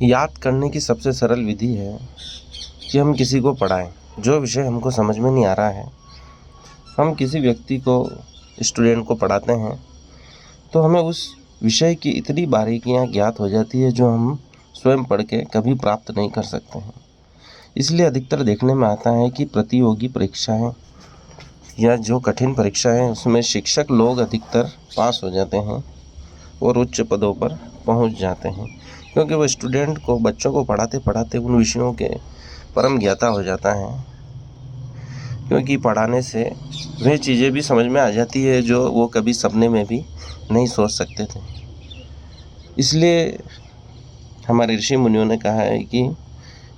याद करने की सबसे सरल विधि है कि हम किसी को पढ़ाएं। जो विषय हमको समझ में नहीं आ रहा है, हम किसी व्यक्ति को, स्टूडेंट को पढ़ाते हैं तो हमें उस विषय की इतनी बारीकियां ज्ञात हो जाती है जो हम स्वयं पढ़ के कभी प्राप्त नहीं कर सकते हैं। इसलिए अधिकतर देखने में आता है कि प्रतियोगी परीक्षाएं या जो कठिन परीक्षाएं उसमें शिक्षक लोग अधिकतर पास हो जाते हैं और उच्च पदों पर पहुंच जाते हैं, क्योंकि वो स्टूडेंट को, बच्चों को पढ़ाते पढ़ाते उन विषयों के परम ज्ञाता हो जाता है। क्योंकि पढ़ाने से वह चीज़ें भी समझ में आ जाती है जो वो कभी सपने में भी नहीं सोच सकते थे। इसलिए हमारे ऋषि मुनियों ने कहा है कि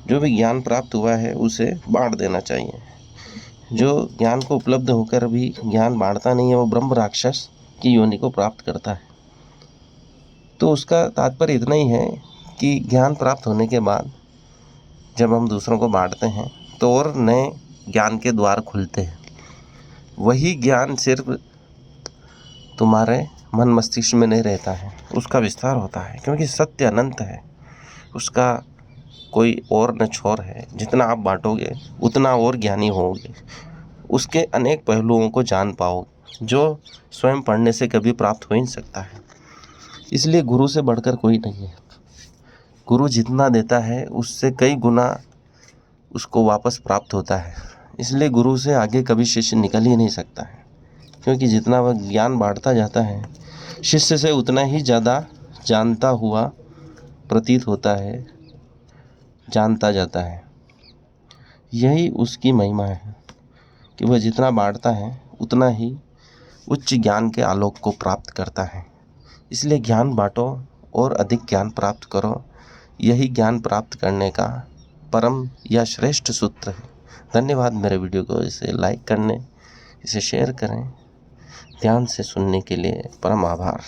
जो भी ज्ञान प्राप्त हुआ है उसे बांट देना चाहिए। जो ज्ञान को उपलब्ध होकर भी ज्ञान बांटता नहीं है, वो ब्रह्म राक्षस की योनि को प्राप्त करता है। तो उसका तात्पर्य इतना ही है कि ज्ञान प्राप्त होने के बाद जब हम दूसरों को बांटते हैं तो और नए ज्ञान के द्वार खुलते हैं। वही ज्ञान सिर्फ तुम्हारे मन मस्तिष्क में नहीं रहता है, उसका विस्तार होता है, क्योंकि सत्य अनंत है, उसका कोई और न छोर है। जितना आप बांटोगे उतना और ज्ञानी होगे, उसके अनेक पहलुओं को जान पाओगे जो स्वयं पढ़ने से कभी प्राप्त हो ही नहीं सकता है। इसलिए गुरु से बढ़कर कोई नहीं है। गुरु जितना देता है उससे कई गुना उसको वापस प्राप्त होता है। इसलिए गुरु से आगे कभी शिष्य निकल ही नहीं सकता है, क्योंकि जितना वह ज्ञान बांटता जाता है शिष्य से उतना ही ज़्यादा जानता हुआ प्रतीत होता है, जानता जाता है। यही उसकी महिमा है कि वह जितना बांटता है उतना ही उच्च ज्ञान के आलोक को प्राप्त करता है। इसलिए ज्ञान बांटो और अधिक ज्ञान प्राप्त करो। यही ज्ञान प्राप्त करने का परम या श्रेष्ठ सूत्र है। धन्यवाद मेरे वीडियो को इसे लाइक करने, इसे शेयर करें। ध्यान से सुनने के लिए परम आभार।